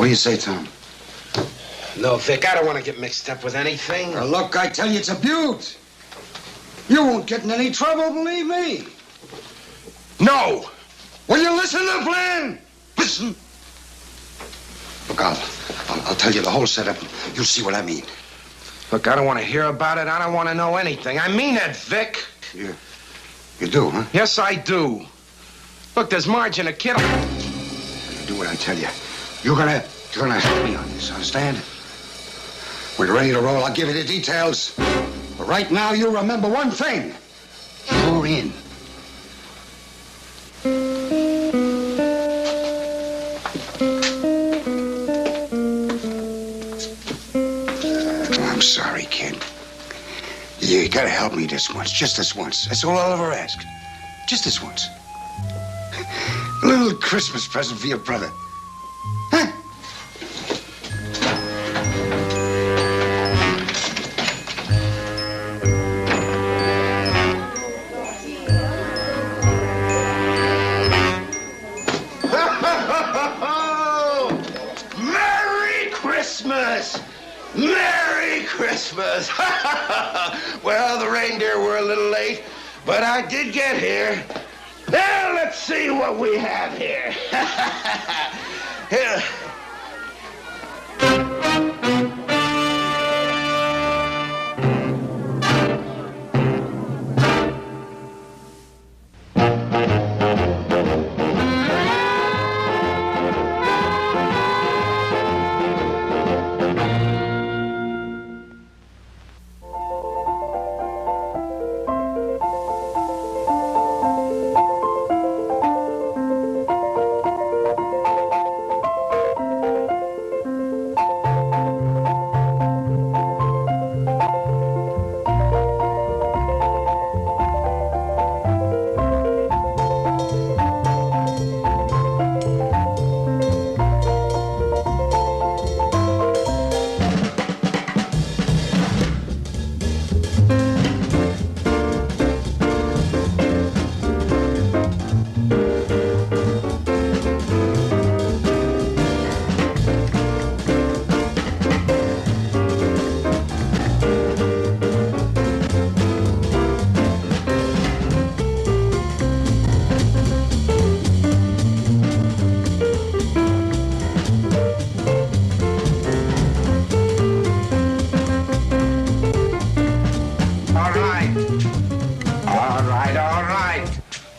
What do you say, Tom? No, Vic, I don't want to get mixed up with anything. Now, look, I tell you, it's a beaut. You won't get in any trouble, believe me. No! Will you listen to the plan? Listen. Look, I'll tell you the whole setup. You'll see what I mean. Look, I don't want to hear about it. I don't want to know anything. I mean it, Vic. You do, huh? Yes, I do. Look, there's Marge and a kid. Do what I tell you. You're gonna help me on this, understand? When you're ready to roll, I'll give you the details. But right now, you remember one thing. You're in. I'm sorry, kid. You gotta help me this once, just this once. That's all I'll ever ask. Just this once. A little Christmas present for your brother. Huh? Merry Christmas! Merry Christmas! Well, the reindeer were a little late, but I did get here. Now, let's see what we have here. Here.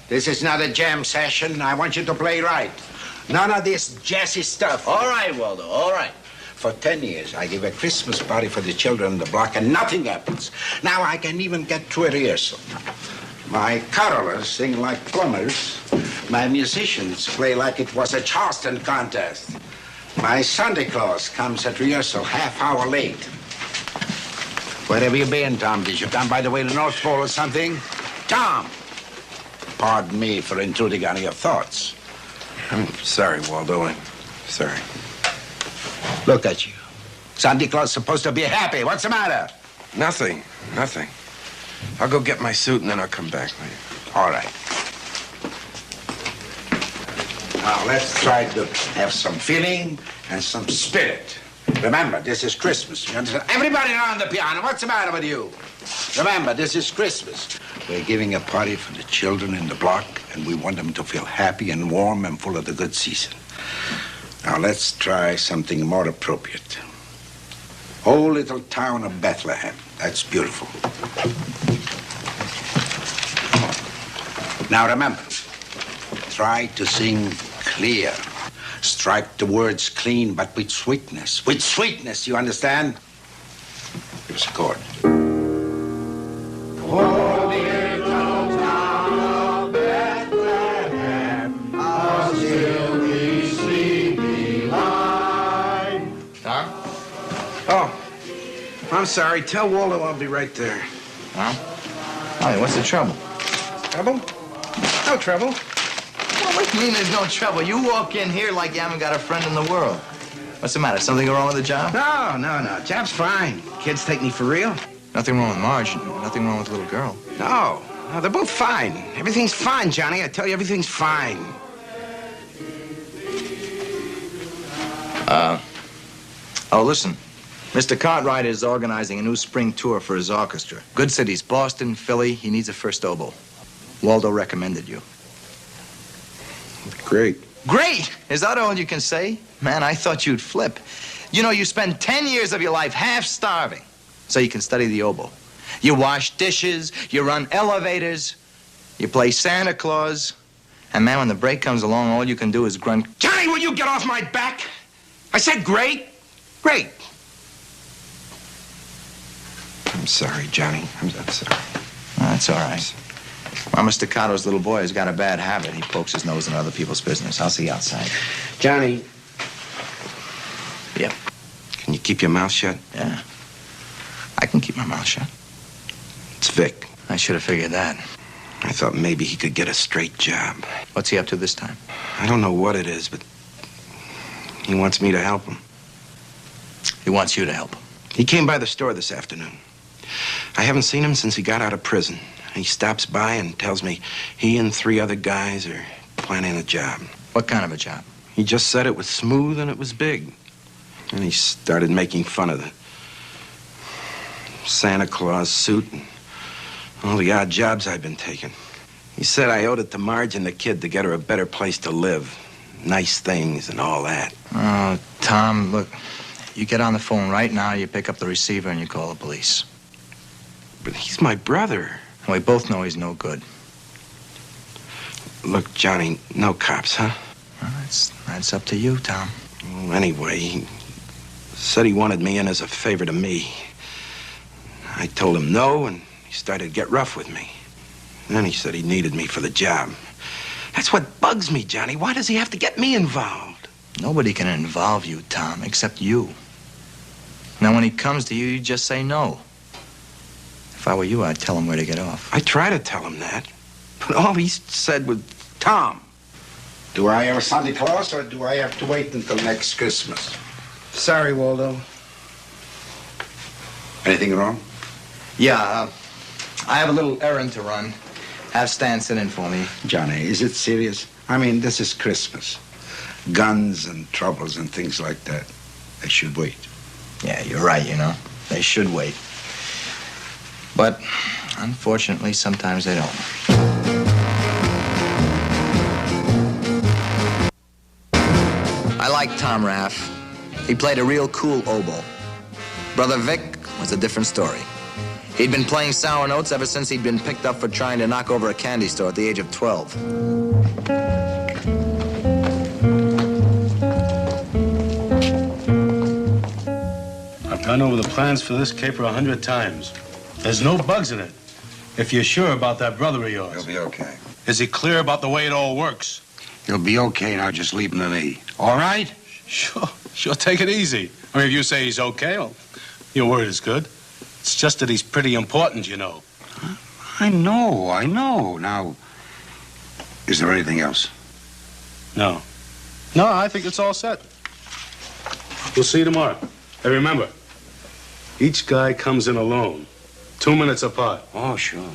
This is not a jam session. I want you to play right. None of this jazzy stuff. All right, Waldo, all right. For 10 years, I give a Christmas party for the children on the block, and nothing happens. Now I can even get to a rehearsal. My carolers sing like plumbers. My musicians play like it was a Charleston contest. My Santa Claus comes at rehearsal half-hour late. Where have you been, Tom? Did you come by the way to the North Pole or something? Tom! Pardon me for intruding on your thoughts. I'm sorry, Waldo. I'm sorry. Look at you. Santa Claus is supposed to be happy. What's the matter? Nothing. I'll go get my suit and then I'll come back later. All right. Now, let's try to have some feeling and some spirit. Remember, this is Christmas. You understand? Everybody around the piano, what's the matter with you? Remember, this is Christmas. We're giving a party for the children in the block, and we want them to feel happy and warm and full of the good season. Now, let's try something more appropriate. Oh, little town of Bethlehem. That's beautiful. Now, remember, try to sing clear. Strike the words clean, but with sweetness. With sweetness, you understand? Here's a chord. Oh, little town of Bethlehem, how still we sleepy lie. Tom? Oh, I'm sorry. Tell Waldo I'll be right there. Huh? Hey, what's the trouble? Trouble? No trouble. Well, what do you mean there's no trouble? You walk in here like you haven't got a friend in the world. What's the matter? Something wrong with the job? No. Job's fine. Kids take me for real. Nothing wrong with Marge. Nothing wrong with the little girl. No, they're both fine. Everything's fine, Johnny. I tell you, everything's fine. Oh, listen. Mr. Cartwright is organizing a new spring tour for his orchestra. Good cities, Boston, Philly. He needs a first oboe. Waldo recommended you. Great. Great! Is that all you can say? Man, I thought you'd flip. You know, you spend 10 years of your life half starving so you can study the oboe. You wash dishes, you run elevators, you play Santa Claus, and man, when the break comes along, all you can do is grunt. Johnny, will you get off my back? I said great. Great. I'm sorry, Johnny. I'm sorry. Oh, that's all right. Mama Staccato's little boy has got a bad habit. He pokes his nose in other people's business. I'll see you outside. Johnny. Yep. Can you keep your mouth shut? Yeah. I can keep my mouth shut. It's Vic. I should have figured that. I thought maybe he could get a straight job. What's he up to this time? I don't know what it is, but he wants me to help him. He wants you to help him. He came by the store this afternoon. I haven't seen him since he got out of prison. He stops by and tells me he and 3 other guys are planning a job. What kind of a job? He just said it was smooth and it was big. And he started making fun of the Santa Claus suit and all the odd jobs I've been taking. He said I owed it to Marge and the kid to get her a better place to live. Nice things and all that. Oh, Tom, look, you get on the phone right now, you pick up the receiver, and you call the police. But he's my brother. We both know he's no good. Look, Johnny, no cops, huh? Well, that's up to you, Tom. Well, anyway, he said he wanted me in as a favor to me. I told him no, and he started to get rough with me. Then he said he needed me for the job. That's what bugs me, Johnny. Why does he have to get me involved? Nobody can involve you, Tom, except you. Now, when he comes to you, you just say no. If I were you, I'd tell him where to get off. I try to tell him that, but all he said was, Tom. Do I have a Santa Claus or do I have to wait until next Christmas? Sorry, Waldo. Anything wrong? Yeah, I have a little errand to run. Have Stan sit in for me. Johnny, is it serious? I mean, this is Christmas. Guns and troubles and things like that. They should wait. Yeah, you're right, you know. They should wait. But, unfortunately, sometimes they don't. I like Tom Raff. He played a real cool oboe. Brother Vic was a different story. He'd been playing sour notes ever since he'd been picked up for trying to knock over a candy store at the age of 12. I've gone over the plans for this caper 100 times. There's no bugs in it. If you're sure about that brother of yours. He'll be okay. Is he clear about the way it all works? He'll be okay now. Just leave him to me. All right? Sure, take it easy. I mean, if you say he's okay, well, your word is good. It's just that he's pretty important, you know. I know. Now, is there anything else? No, I think it's all set. We'll see you tomorrow. Hey, remember, each guy comes in alone, 2 minutes apart. Oh, sure.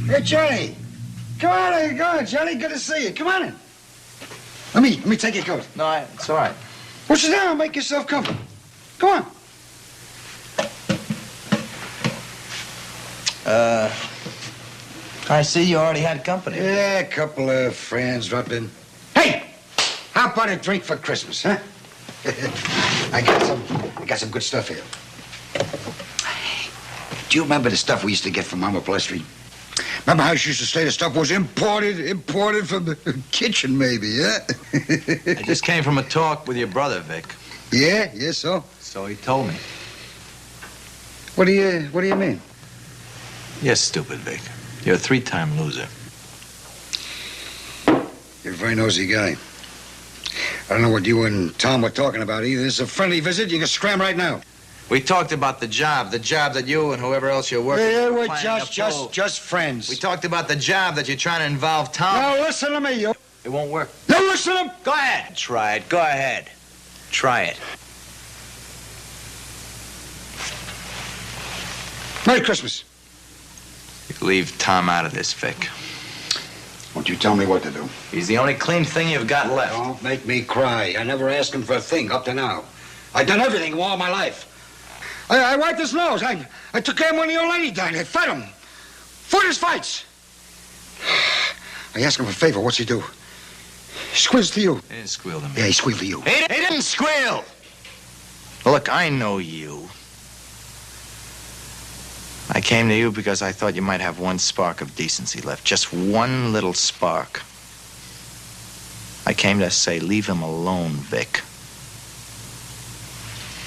Hey, Johnny. Come on, Johnny. Good to see you. Come on in. Let me take your coat. No, it's all right. Well, sit down. Make yourself comfortable. Come on. I see you already had company. Yeah, a couple of friends dropped in. Hey, how about a drink for Christmas, huh? I got some good stuff here. Do you remember the stuff we used to get from Mama Plestry? Remember how she used to say the stuff was imported from the kitchen, maybe, yeah? I just came from a talk with your brother, Vic. Yeah, so? So he told me. What do you mean? You're stupid, Vic. You're a 3-time loser. You're a very nosy guy. I don't know what you and Tom were talking about either. This is a friendly visit. You can scram right now. We talked about the job that you and whoever else you're working with. Yeah, we're planning to pull. just friends. We talked about the job that you're trying to involve Tom. Now listen to me, you. It won't work. Now listen to me. Go ahead. Try it. Go ahead. Try it. Merry Christmas. You leave Tom out of this, Vic. Won't you tell me what to do? He's the only clean thing you've got left. Don't make me cry. I never asked him for a thing up to now. I've done everything all my life. I wiped his nose. I took care of him when the old lady died. I fed him. Fought his fights. I asked him for a favor. What's he do? He squeals to you. He didn't squeal to me. Yeah, he squealed to you. He didn't squeal! Look, I know you. I came to you because I thought you might have one spark of decency left. Just one little spark. I came to say, leave him alone, Vic.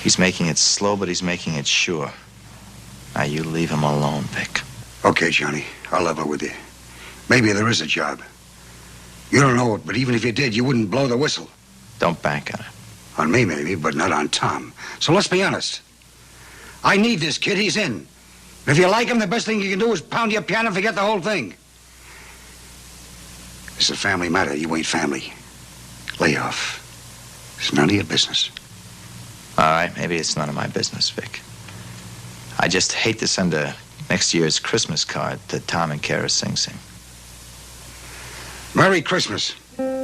He's making it slow, but he's making it sure. Now you leave him alone, Vic. Okay, Johnny. I'll level with you. Maybe there is a job. You don't know it, but even if you did, you wouldn't blow the whistle. Don't bank on it. On me, maybe, but not on Tom. So let's be honest. I need this kid. He's in. If you like him, the best thing you can do is pound your piano and forget the whole thing. It's a family matter. You ain't family. Lay off. It's none of your business. All right, maybe it's none of my business, Vic. I just hate to send a next year's Christmas card to Tom and Kara Sing Sing. Merry Christmas. Yeah.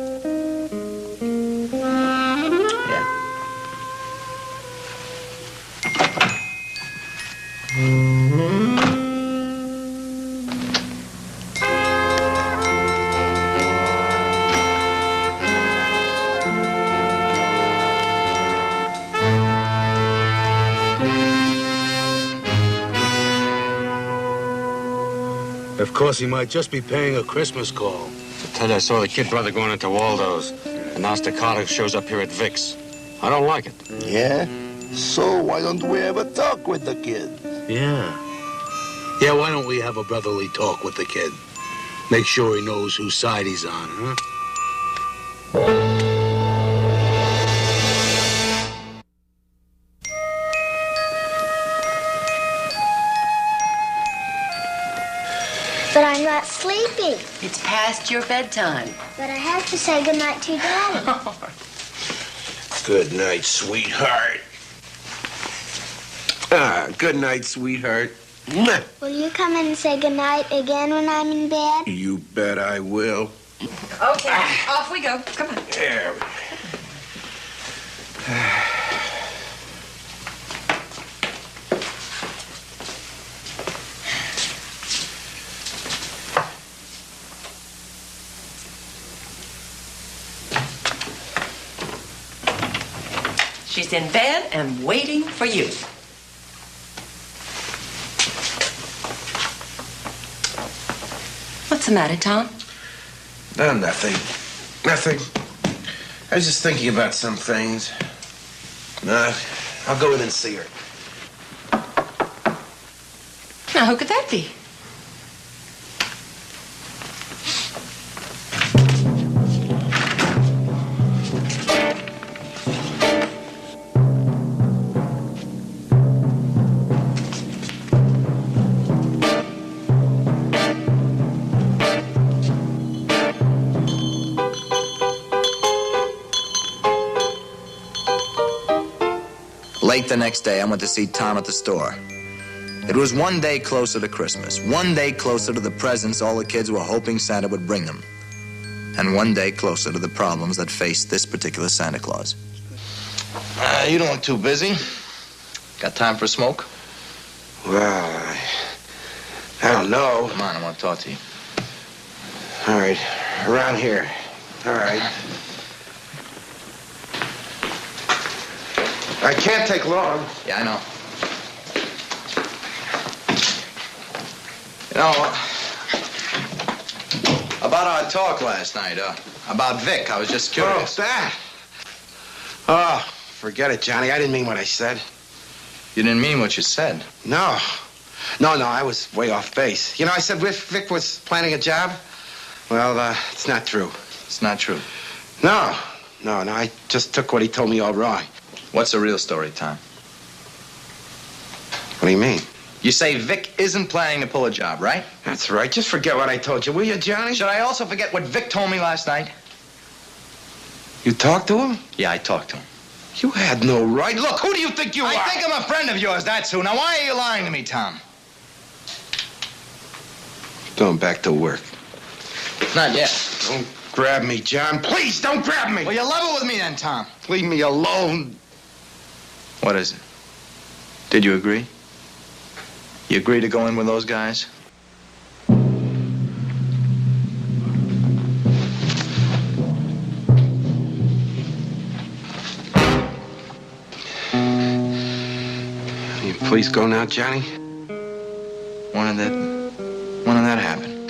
Of course, he might just be paying a Christmas call. I tell you, I saw the kid brother going into Waldo's, and now Staccato shows up here at Vic's. I don't like it. Yeah? So why don't we ever talk with the kid? Yeah. Yeah, why don't we have a brotherly talk with the kid? Make sure he knows whose side he's on, huh? But I'm not sleepy. It's past your bedtime. But I have to say goodnight to Daddy. Good night, sweetheart. Good night, sweetheart. Mwah. Will you come in and say goodnight again when I'm in bed? You bet I will. Okay, off we go. Come on. There. She's in bed and waiting for you. What's the matter, Tom? No, nothing. Nothing. I was just thinking about some things. I'll go in and see her. Now, who could that be? Late the next day, I went to see Tom at the store. It was one day closer to Christmas, one day closer to the presents all the kids were hoping Santa would bring them, and one day closer to the problems that faced this particular Santa Claus. You don't look too busy. Got time for a smoke? Well, I don't know. Come on, I want to talk to you. All right, around here. All right. I can't take long. Yeah, I know. You know, about our talk last night, about Vic, I was just curious. Oh, that? Oh, forget it, Johnny. I didn't mean what I said. You didn't mean what you said. No, I was way off base. You know, I said Vic was planning a job. Well, it's not true. It's not true. No, I just took what he told me all wrong. What's the real story, Tom? What do you mean? You say Vic isn't planning to pull a job, right? That's right. Just forget what I told you, will you, Johnny? Should I also forget what Vic told me last night? You talked to him? Yeah, I talked to him. You had no right. Look, who do you think you are? I think I'm a friend of yours, that's who. Now, why are you lying to me, Tom? Going back to work. Not yet. Don't grab me, John. Please, don't grab me. Well, you level with me then, Tom. Leave me alone. What is it? Did you agree? You agree to go in with those guys? You please go now, Johnny? When did that happen?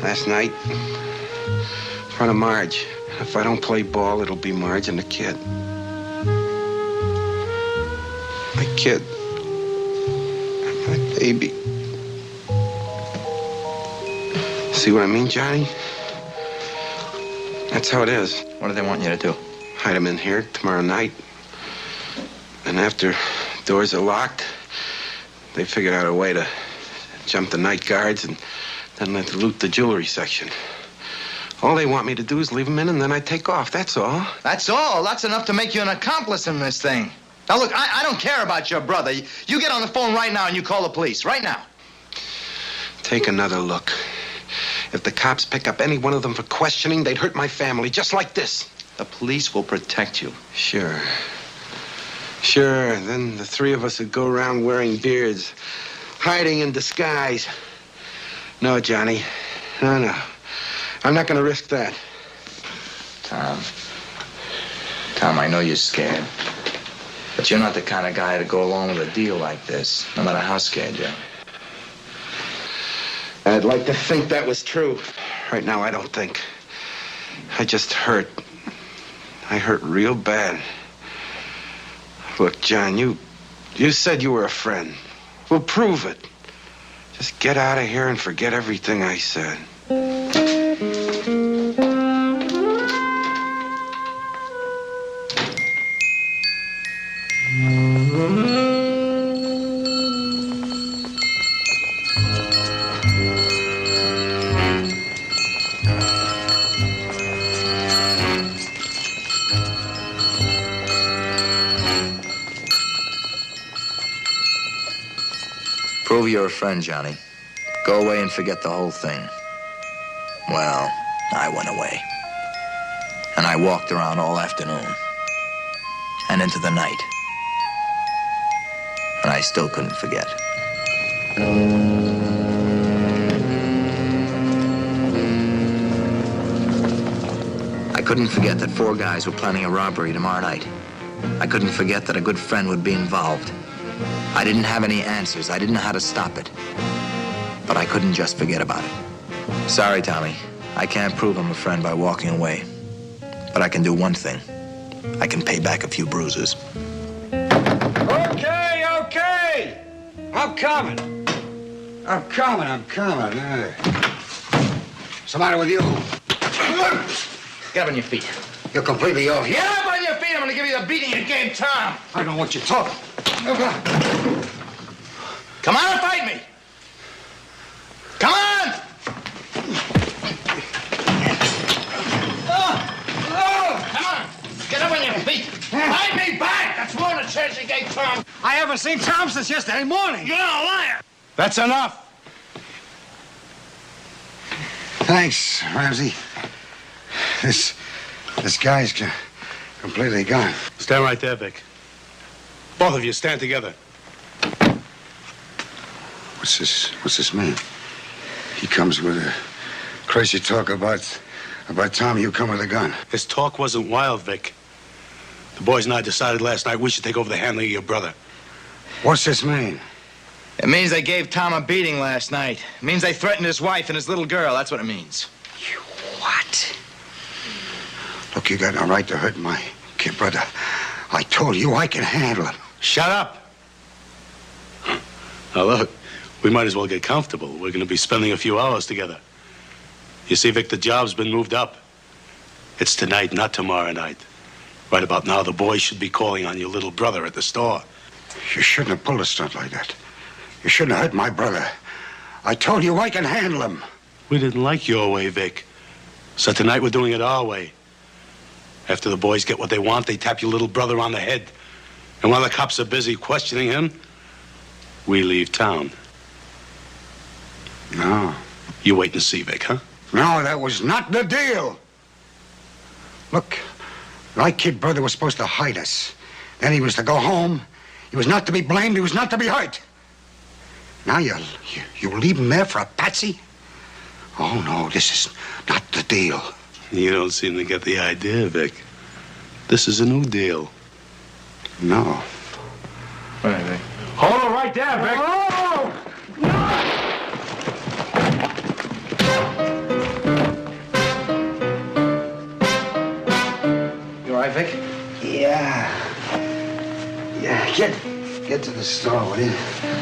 Last night. In front of Marge. If I don't play ball, it'll be Marge and the kid. My kid. My baby. See what I mean, Johnny? That's how it is. What do they want you to do? Hide him in here tomorrow night. And after doors are locked, they figured out a way to jump the night guards and then let loot the jewelry section. All they want me to do is leave him in and then I take off. That's all. That's all? That's enough to make you an accomplice in this thing. Now, look, I don't care about your brother. You get on the phone right now and you call the police. Right now. Take another look. If the cops pick up any one of them for questioning, they'd hurt my family, just like this. The police will protect you. Sure. Sure, then the three of us would go around wearing beards, hiding in disguise. No, Johnny. No. I'm not going to risk that. Tom, I know you're scared. But you're not the kind of guy to go along with a deal like this, no matter how scared you are. I'd like to think that was true. Right now, I don't think. I just hurt. I hurt real bad. Look, John, you said you were a friend. Well, prove it. Just get out of here and forget everything I said. Prove you're a friend, Johnny. Go away and forget the whole thing. Well, I went away. And I walked around all afternoon. And into the night. And I still couldn't forget. I couldn't forget that 4 guys were planning a robbery tomorrow night. I couldn't forget that a good friend would be involved. I didn't have any answers. I didn't know how to stop it. But I couldn't just forget about it. Sorry, Tommy. I can't prove I'm a friend by walking away. But I can do one thing. I can pay back a few bruises. Okay. I'm coming. What's the matter with you? Get up on your feet. You're completely off. Get up on your feet. I'm going to give you the beating you gave Tom. I don't want you talking. Come on and fight me. Come on. Come on. Get up on your feet. Fight me back. That's more than a chance you gave Tom. I haven't seen Tom since yesterday morning. You're a liar. That's enough. Thanks, Ramsey. This guy's completely gone. Stand right there, Vic. Both of you, stand together. What's this mean? He comes with a crazy talk about Tom. You come with a gun. His talk wasn't wild, Vic. The boys and I decided last night we should take over the handling of your brother. What's this mean? It means they gave Tom a beating last night. It means they threatened his wife and his little girl. That's what it means. You what? Look, you got no right to hurt my kid brother. I told you I can handle him. Shut up. Now, look, we might as well get comfortable. We're going to be spending a few hours together. You see, Vic, the job's been moved up. It's tonight, not tomorrow night. Right about now, the boys should be calling on your little brother at the store. You shouldn't have pulled a stunt like that. You shouldn't have hurt my brother. I told you I can handle him. We didn't like your way, Vic. So tonight we're doing it our way. After the boys get what they want, they tap your little brother on the head. And while the cops are busy questioning him, we leave town. No. You wait and see, Vic, huh? No, that was not the deal. Look, my kid brother was supposed to hide us. Then he was to go home. He was not to be blamed. He was not to be hurt. Now you leave him there for a patsy? Oh, no, this is not the deal. You don't seem to get the idea, Vic. This is a new deal. No. All right, Vic. Hold it right there, Vic. Oh! You all right, Vic? Yeah. Get to the store, will you?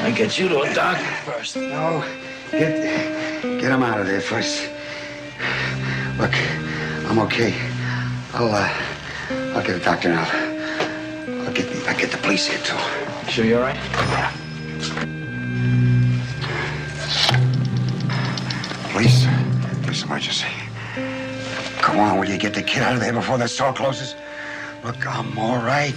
I get you to a doctor first. No, get him out of there first. Look, I'm okay. I'll get a doctor now. I'll get the police here too. Sure you're all right? Yeah. Police emergency. Come on, will you get the kid out of there before the store closes? Look, I'm all right.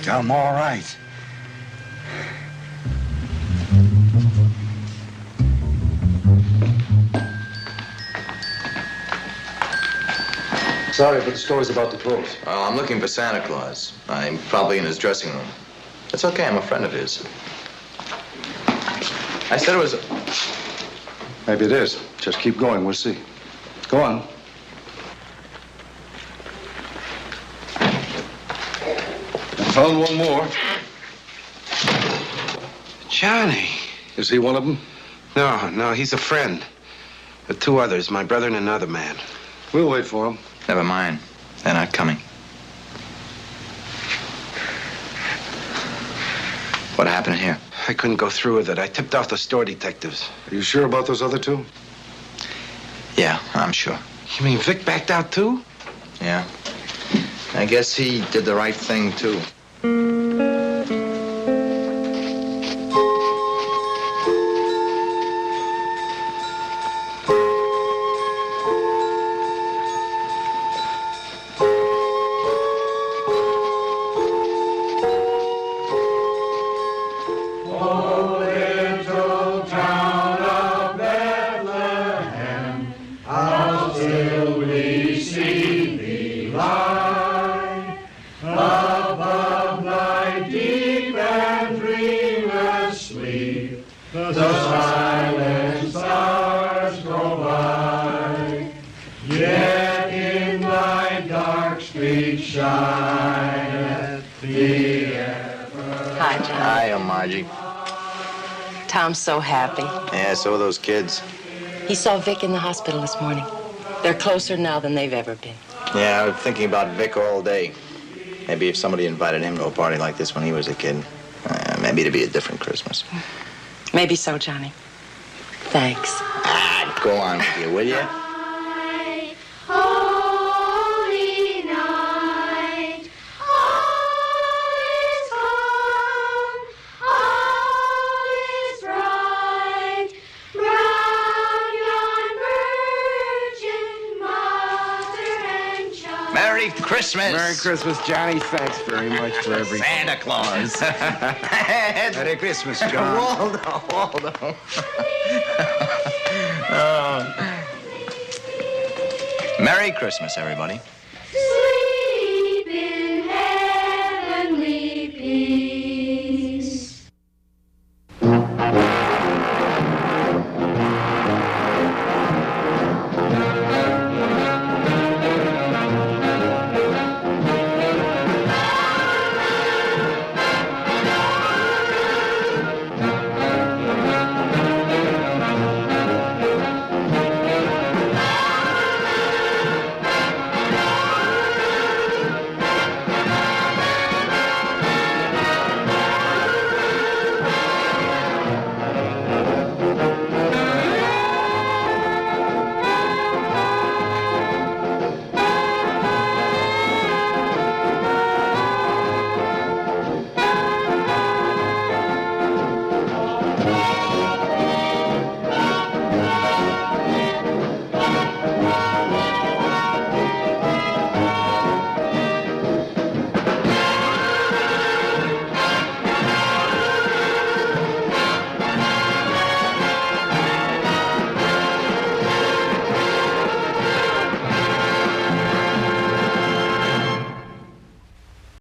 Sorry, but the store's about to close. Oh, I'm looking for Santa Claus. I'm probably in his dressing room. It's okay, I'm a friend of his. I said it was... Maybe it is. Just keep going, we'll see. Go on. I found one more. Johnny. Is he one of them? No, he's a friend. The two others, my brother and another man. We'll wait for him. Never mind. They're not coming. What happened here? I couldn't go through with it. I tipped off the store detectives. Are you sure about those other two? Yeah, I'm sure. You mean Vic backed out too? Yeah. I guess he did the right thing, too. Tom's so happy. Yeah, so are those kids. He saw Vic in the hospital this morning. They're closer now than they've ever been. Yeah, I was thinking about Vic all day. Maybe if somebody invited him to a party like this when he was a kid, maybe it'd be a different Christmas. Maybe so, Johnny. Thanks. Go on with you, will you? Merry Christmas. Merry Christmas, Johnny. Thanks very much for everything. Santa Claus. Merry Christmas, John. Waldo. Oh. Merry Christmas, everybody.